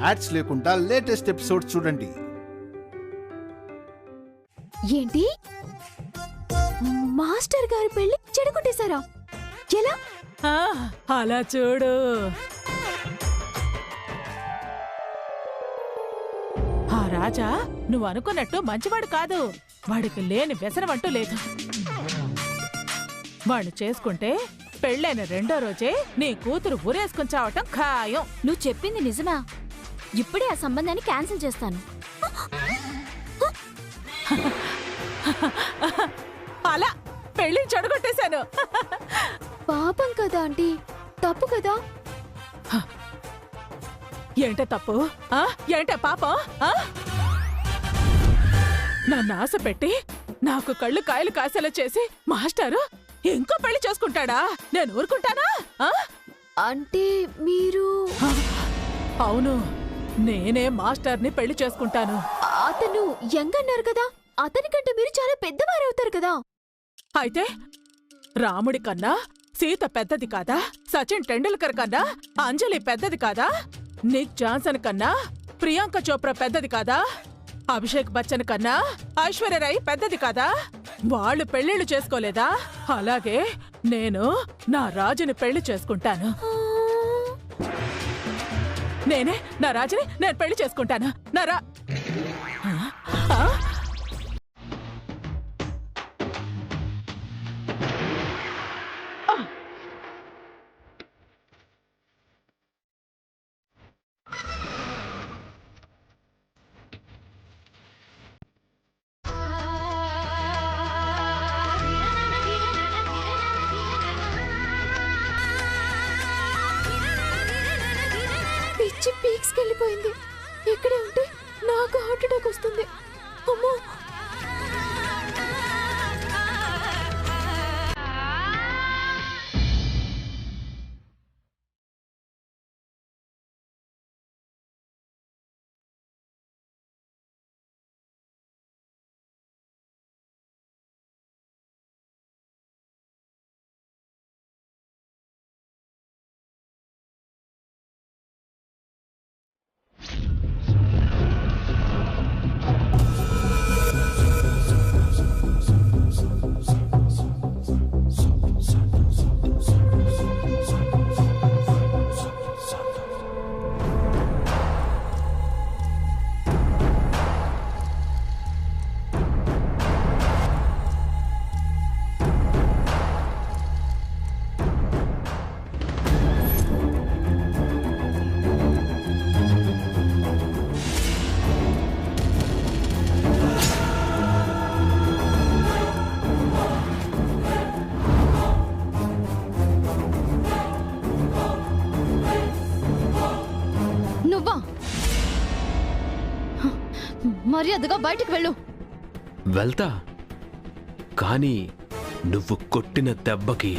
Ads లేకుండా latest episode చూడండి. ఏంటి మాస్టర్ గారి పెళ్లి చెడగొట్టేశారా? ఎలా? అలా చూడు. ఆ రాజా నువ్వు అనుకున్నట్టు మంచివాడు కాదు. వాడికి లేని వ్యసనం అంటూ లేదు. వాడు చేసుకుంటే పెళ్ళైన రెండో రోజే నీ కూతురు ఊరేసుకుని చావటం ఖాయం. నువ్వు చెప్పింది నిజమా? ఇప్పుడే ఆ సంబంధాన్ని క్యాన్సిల్ చేస్తాను. అలా పెళ్లి చెడగొట్టేశాను. పాపం కదా ఆంటీ, తప్పు కదా. ఏంటే తప్పు? ఏంటే పాపం? నన్ను ఆశ పెట్టి నాకు కళ్ళు కాయలు కాసేలా చేసి మాస్టారు ఇంకో పెళ్లి చేసుకుంటాడా? నేను ఊరుకుంటానా? అంటే మీరు? అవును, నేనే మాస్టర్ని పెళ్లి చేసుకుంటాను. అతను యంగ్ అన్నారు కదా, అతని కంటే మీరు చాలా పెద్దవారవుతారు కదా. అయితే రాముడి కన్నా సీత పెద్దది కాదా? సచిన్ టెండూల్కర్ కన్నా అంజలి పెద్దది కాదా? నిక్ జాన్సన్ కన్నా ప్రియాంక చోప్రా పెద్దది కాదా? అభిషేక్ బచ్చన్ కన్నా ఐశ్వర్యరాయ్ పెద్దది కాదా? వాళ్ళు పెళ్లిళ్ళు చేసుకోలేదా? అలాగే నేను నా రాజుని పెళ్లి చేసుకుంటాను. నేనే నా రాజుని నేను పెళ్లి చేసుకుంటాను. పిచ్చి పీక్స్ కెళ్ళిపోయింది. ఇక్కడే ఉంటే నాకు హార్ట్ అటాక్ వస్తుంది. అమ్మో! మర్యాదగా బయటికి వెళ్ళు. వెళ్తా, కానీ నువ్వు కొట్టిన దెబ్బకి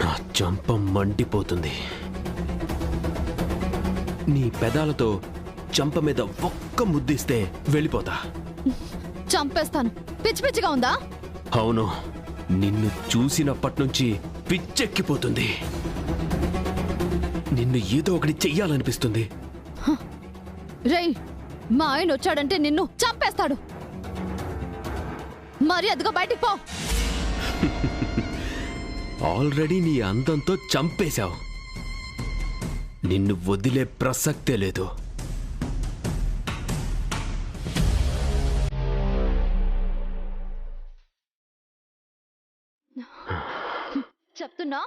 నా చెంప మండిపోతుంది. నీ పెదాలతో చెంప మీద ఒక్క ముద్దిస్తే వెళ్ళిపోతా. చంపేస్తాను. పిచ్చి పిచ్చిగా ఉందా? అవును, నిన్ను చూసినప్పటి నుంచి పిచ్చెక్కిపోతుంది. నిన్ను ఏదో ఒకటి చెయ్యాలనిపిస్తుంది. రేయ్, మా ఆయన వచ్చాడంటే నిన్ను చంపేస్తాడు. మర్యాదగా బయటికి పో. ఆల్రెడీ నీ అందంతో చంపేశావు. నిన్ను వదిలే ప్రసక్తే లేదు. చెప్తున్నా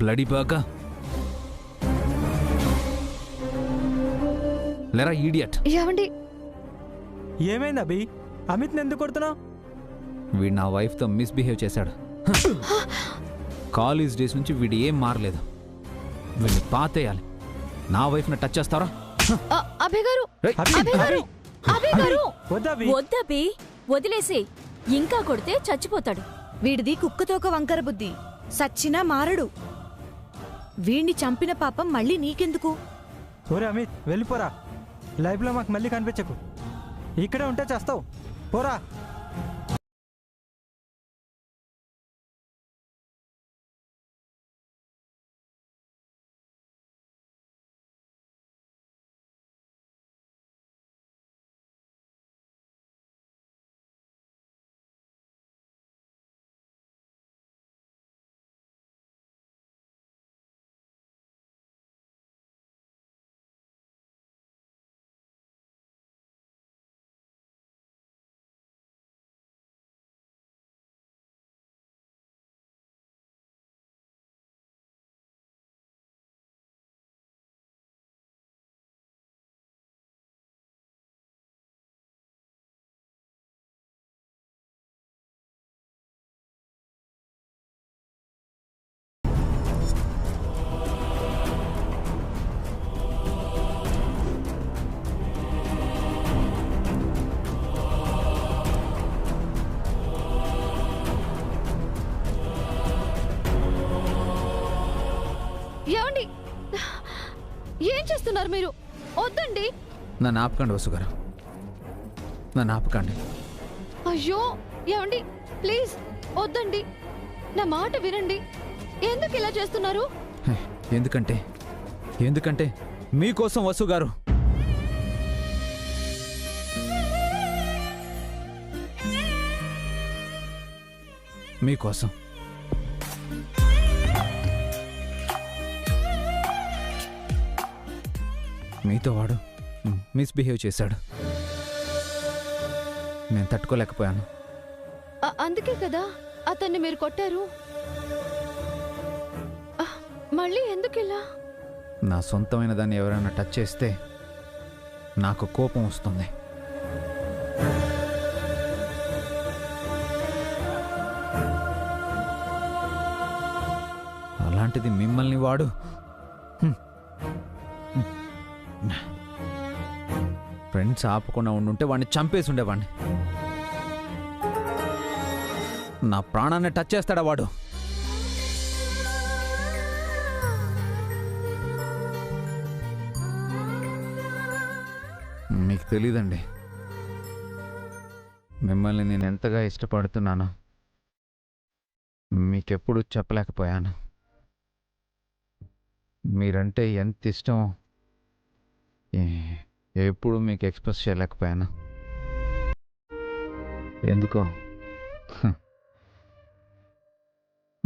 బ్లడీ బాగా లేరా ఈడియట్. ఏమండి ఏమైంది అభి? అమిత్ని ఎందుకు కొడుతున్నావు? వీడు నా వైఫ్తో మిస్బిహేవ్ చేశాడు. కాలేజ్ డేస్ నుంచి వీడు ఏం మారలేదు. వీడిని పాతేయాలి. నా వైఫ్ని టచ్ చేస్తారా? అభయ్ గారు, రేయ్, అభి, అభయ్ గారు, అభి, అభయ్ గారు. వద్దభి. వద్దబి, వదిలేసి. ఇంకా కొడితే చచ్చిపోతాడు. వీడిది కుక్కతోక వంకర బుద్ధి. సచ్చినా మారడు. వీణ్ణి చంపిన పాపం మళ్ళీ నీకెందుకు? ఒరే అమిత్, వెళ్ళిపోరా. లైఫ్లో మాకు మళ్ళీ కనిపించకు. ఇక్కడే ఉంటే చేస్తావు. పోరా. ఏమండి ఏం చేస్తున్నారు మీరు? వద్దండి. నన్ను ఆపకండి వసు గారు, నన్ను ఆపకండి. అయ్యో ఏమండి, ప్లీజ్ వద్దండి, నా మాట వినండి. ఎందుకు ఇలా చేస్తున్నారు? హే, ఎందుకంటే ఎందుకంటే మీకోసం వసు గారు. మీకోసం. మీతో వాడు మిస్బిహేవ్ చేశాడు. నేను తట్టుకోలేకపోయాను. అందుకే కదా అతన్ని మీరు కొట్టారు. మళ్ళీ ఎందుకు ఇలా? నా సొంతమైన దాన్ని ఎవరైనా టచ్ చేస్తే నాకు కోపం వస్తుంది. అలాంటిది మిమ్మల్ని వాడు ఫ్రెండ్స్ ఆపకుండా ఉండుంటే వాడిని చంపేసి ఉండేవాడిని. నా ప్రాణాన్ని టచ్ చేస్తాడా వాడు? మీకు తెలీదండి, మిమ్మల్ని నేను ఎంతగా ఇష్టపడుతున్నానో మీకెప్పుడు చెప్పలేకపోయాను. మీరంటే ఎంత ఇష్టం ఎప్పుడు మీకు ఎక్స్ప్రెస్ చేయలేకపోయాను. ఎందుకో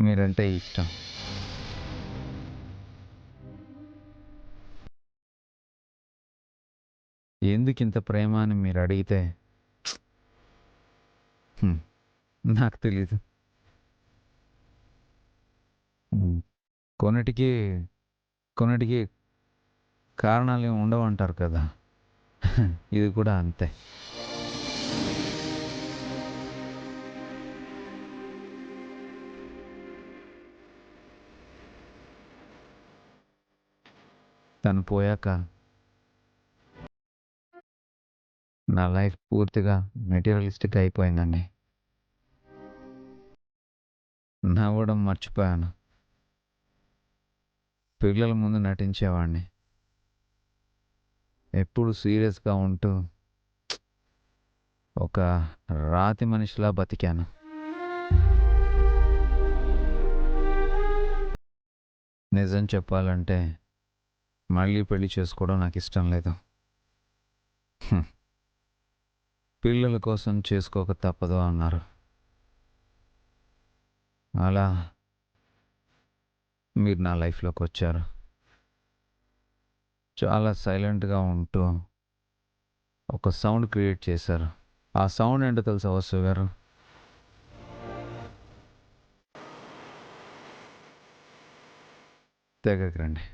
మీరంటే ఇష్టం. ఎందుకింత ప్రేమ అని మీరు అడిగితే నాకు తెలీదు. కొన్నిటికి కొన్నిటికి కారణాలు ఏమి ఉండవు అంటారు కదా, ఇది కూడా అంతే. తను పోయాక నా లైఫ్ పూర్తిగా మెటీరియలిస్టిక్ అయిపోయిందండి. నవ్వడం మర్చిపోయాను. పిల్లల ముందు నటించేవాడిని. ఎప్పుడు సీరియస్గా ఉంటూ ఒక రాతి మనిషిలా బతికాను. నిజం చెప్పాలంటే మళ్ళీ పెళ్లి చేసుకోవడం నాకు ఇష్టం లేదు. పిల్లల కోసం చేసుకోక తప్పదు అన్నారు. అలా మీరు నా లైఫ్లోకి వచ్చారు. చాలా సైలెంట్గా ఉంటూ ఒక సౌండ్ క్రియేట్ చేశారు. ఆ సౌండ్ ఏంటో తెలుసా వసు గారు? దగ్గరికి రండి.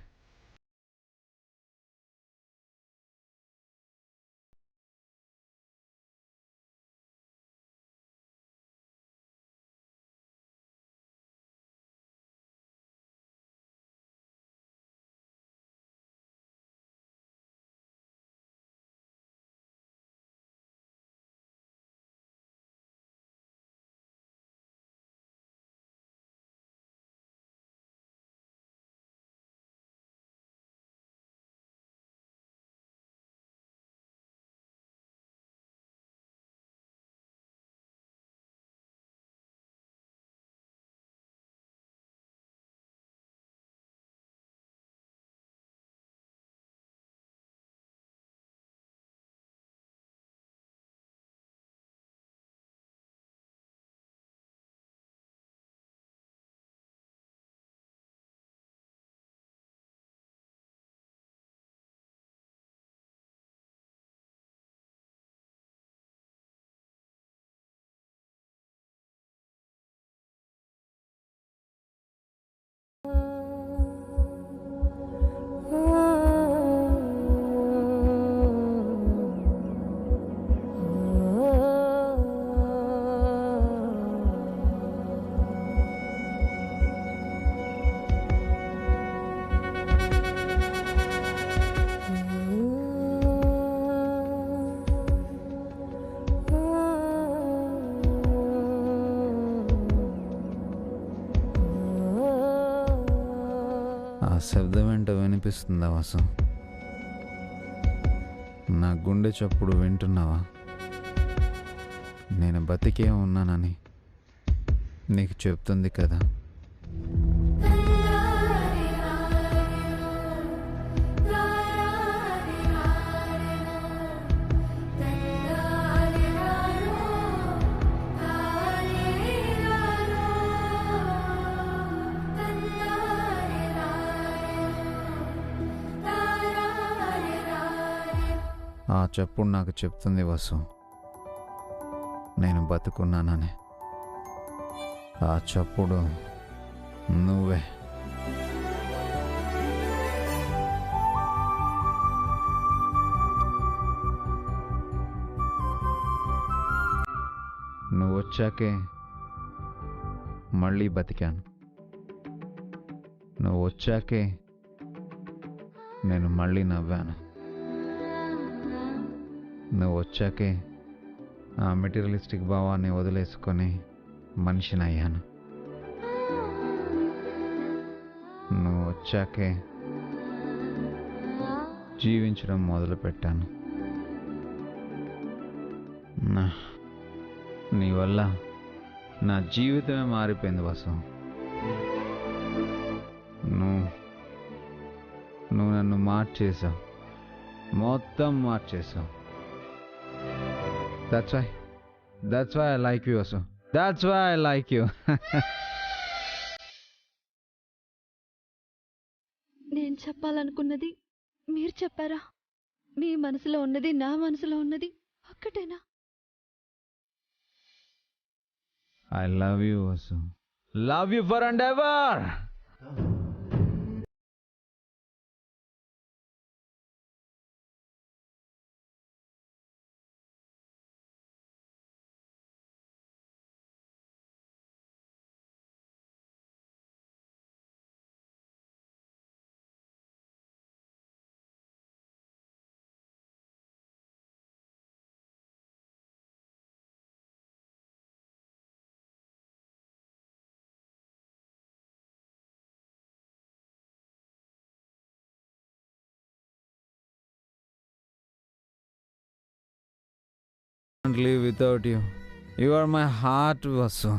ఆ శబ్దం ఏంటో వినిపిస్తుందా వాసు? నా గుండె చప్పుడు వింటున్నావా? నేను బతికే ఉన్నానని నీకు చెప్తుంది కదా. ఆ చప్పుడు నాకు చెప్తుంది వసు, నేను బతుకున్నానని. ఆ చప్పుడు నువ్వే. నువ్వు వచ్చాకే మళ్ళీ బతికాను. నువ్వు వచ్చాకే నేను మళ్ళీ నవ్వాను. నువ్వు వచ్చాకే ఆ మెటీరియలిస్టిక్ భావాన్ని వదిలేసుకొని మనిషిని అయ్యాను. నువ్వు వచ్చాకే జీవించడం మొదలుపెట్టాను. నీ వల్ల నా జీవితమే మారిపోయింది వసు. నువ్వు నన్ను మార్చేసావు, మొత్తం మార్చేసావు. That's why I like you, Vasu. That's why I like you. నేను చెప్పాలనుకున్నది మీరు చెప్పారా? మీ మనసులో ఉన్నది నా మనసులో ఉన్నది ఒక్కటేనా? I love you Vasu. Love you for and ever. Can't live without you. You are my heart, Vasu.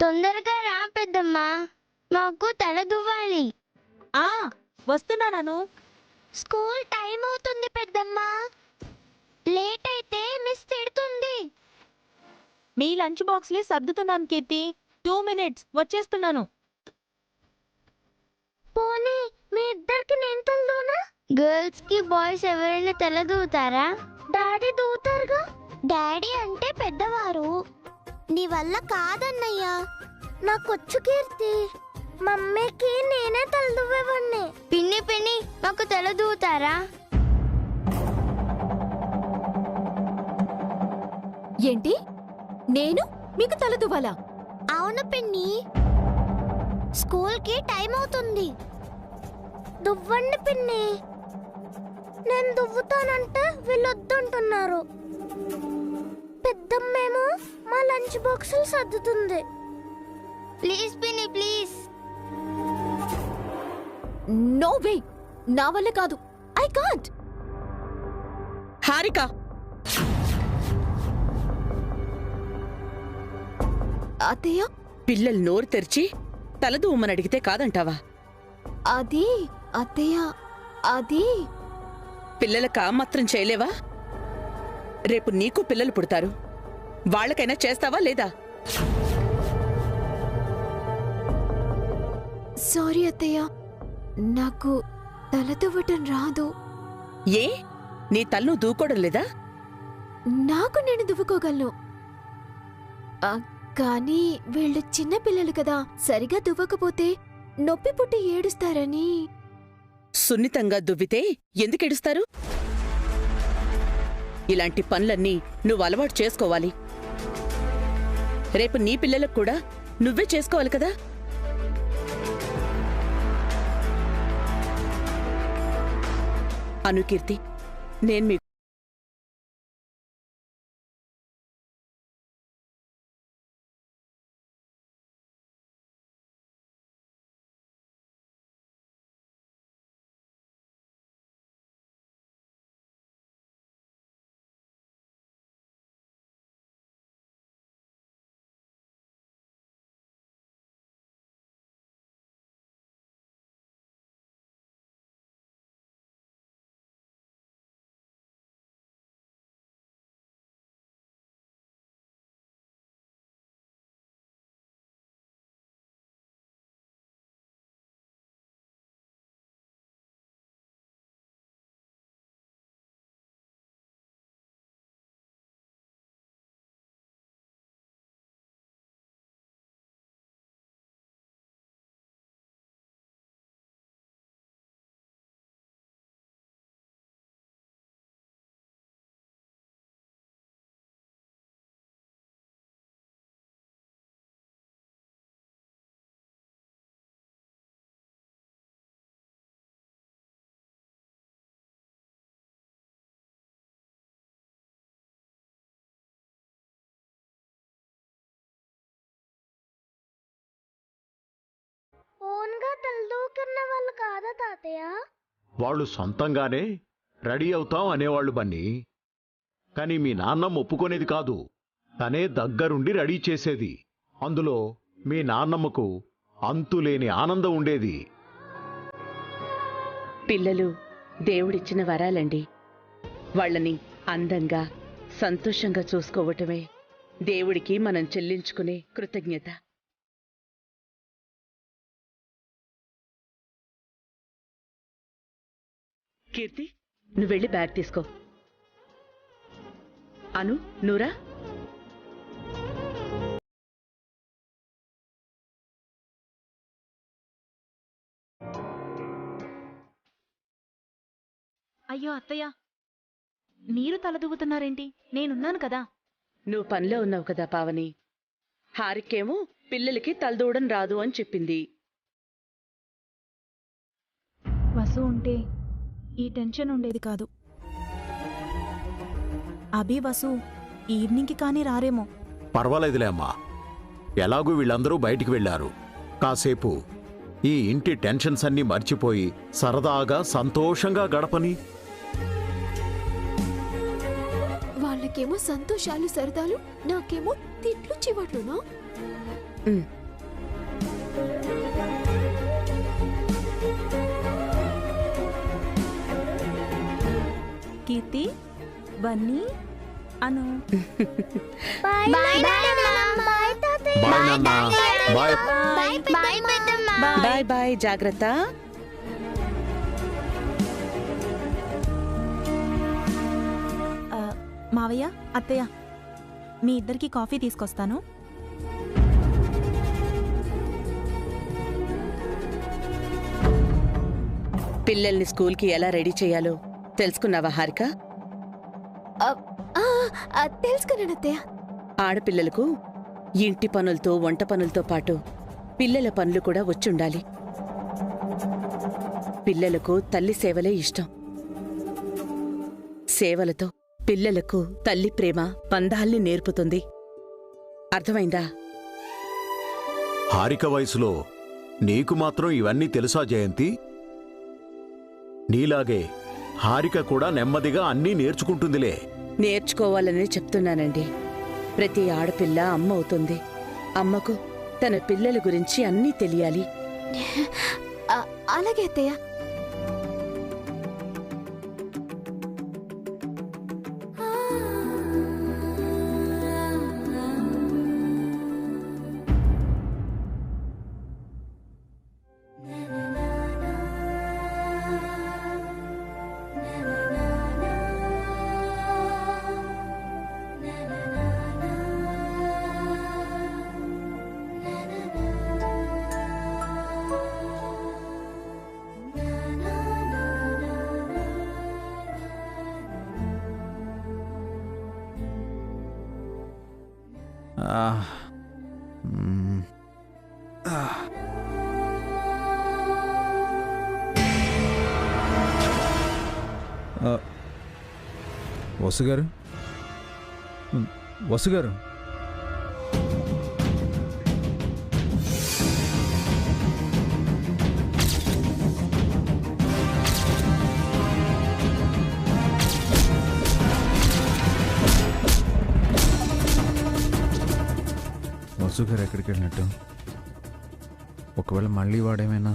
తొందరగా రా పెద్దమ్మా, మాకు తల దువ్వాలి. వస్తున్నాను. స్కూల్ టైం అవుతుంది పెద్దమ్మా, లేట్ అయితే మిస్ తిడుతుంది. మీ లంచ్ బాక్స్లే సర్దుతున్నాను కీర్తి. 2 minutes వచ్చేస్తున్నాను. పోనీ మీ ఇద్దరికి నేను తలదూనా? గర్ల్స్ కి బాయ్స్ ఎవరైనా తల దూతారా? డాడీ దూతారుగా. డాడీ అంటే పెద్దవారు. నీ వల్ల కాదన్నయ్యా, నాకొచ్చు కీర్తి. మమ్మీకి నేనే తల దువ్వేవాడిని. పిన్ని పిన్ని నాకు తల దూతారా? ఏంటి? నేను మీకు తల దువ్వాలా? అవును పిన్ని, స్కూల్ కి టైం అవుతుంది. దువ్వండి పిన్ని. నేను దువ్వుతానంటే వీళ్ళొద్దంటున్నారు. పెద్దమ్మేమో మా లంచ్ బాక్సులు సర్దుతుంది. ప్లీజ్ పిన్ని ప్లీజ్. నో వే, నా వల్ల కాదు. I can't. హారిక, అత్తయ్య, పిల్లలు నోరు తెరిచి తలదూమని అడిగితే కాదంటావా? అది అత్తయ్య, అది పిల్లలకా మాత్రం చేయలేవా? రేపు నీకు పిల్లలు పుడతారు, వాళ్ళకైనా చేస్తావా లేదా? సారీ అత్తయ్య, నాకు తల దువ్వటం రాదు. ఏ, నీ తలను దూకోవడం లేదా? నాకు నేను దువ్వుకోగలను. కానీ వీళ్ళు చిన్న పిల్లలు కదా, సరిగా దువ్వకపోతే నొప్పి పుట్టి ఏడుస్తారని. సున్నితంగా దువ్వితే ఎందుకెడుస్తారు? ఇలాంటి పనులన్నీ నువ్వు అలవాటు చేసుకోవాలి. రేపు నీ పిల్లలకు కూడా నువ్వే చేసుకోవాలి కదా. అనుకీర్తి, నేను మీ ఓన్గా తలదూకున్న వాళ్ళు కాదా తాతయ్య? వాళ్ళు సొంతంగానే రెడీ అవుతాం అనేవాళ్ళు బన్నీ. కానీ మీ నాన్నమ్మ ఒప్పుకునేది కాదు, తనే దగ్గరుండి రెడీ చేసేది. అందులో మీ నాన్నమ్మకు అంతులేని ఆనందం ఉండేది. పిల్లలు దేవుడిచ్చిన వరాలండి. వాళ్ళని అందంగా సంతోషంగా చూసుకోవటమే దేవుడికి మనం చెల్లించుకునే కృతజ్ఞత. కీర్తి, నువ్వు వెళ్ళి బ్యాగ్ తీసుకో. అను, నూరా, అయ్యో అత్తయ్య, మీరు తలదువ్వుతున్నారేంటి? నేనున్నాను కదా. నువ్వు పనిలో ఉన్నావు కదా పావని. హారికేమో పిల్లలకి తలదూవడం రాదు అని చెప్పింది. వసు ఉంటే ఈ టెన్షన్ ఉండేది కాదు. అభి వసు ఈవినింగ్కి కానీ రారేమో. పర్వాలేదులే అమ్మా, ఎలాగూ వీళ్ళందరూ బయటికి వెళ్ళారు. కాసేపు ఈ ఇంటి టెన్షన్స్ అన్నీ మర్చిపోయి సరదాగా సంతోషంగా గడపని. వాళ్ళకేమో సంతోషాలు సరదాలు, నాకేమో తిట్లు చివాట్లునా? కీర్తి, బన్నీ, అను. బాయ్ బాయ్ బాయ్ తాతయ్య. బాయ్ నాన్న. బాయ్. బాయ్ బాయ్ పెద్దమ్మ. బాయ్ బాయ్, జాగ్రత్త. మావయ్య, అత్తయ్య, మీ ఇద్దరికి కాఫీ తీసుకొస్తాను. పిల్లల్ని స్కూల్కి ఎలా రెడీ చేయాలో తెలుసుకున్నావా హారిక? తెలుసుకున్నాను అత్తయ్య. ఆడపిల్లలకు ఇంటి పనులతో వంట పనులతో పాటు పిల్లల పనులు కూడా వచ్చుండాలి. పిల్లలకు తల్లి సేవలే ఇష్టం. సేవలతో పిల్లలకు తల్లి ప్రేమ బంధాల్ని నేర్పుతుంది. అర్థమైందా? హారిక వయసులో నీకు మాత్రం ఇవన్నీ తెలుసా జయంతి? నీలాగే హారిక కూడా నెమ్మదిగా అన్నీ నేర్చుకుంటుందిలే. నేర్చుకోవాలనే చెప్తున్నానండి. ప్రతి ఆడపిల్ల అమ్మ అవుతుంది. అమ్మకు తన పిల్లల గురించి అన్నీ తెలియాలి. అలాగే అత్తయ్య. వసుగారు, వసుగారు, వసుగారు ఎక్కడికి వెళ్ళినట్టు? ఒకవేళ మళ్ళీ వాడేమైనా?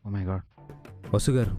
Oh my god. వసు గారు,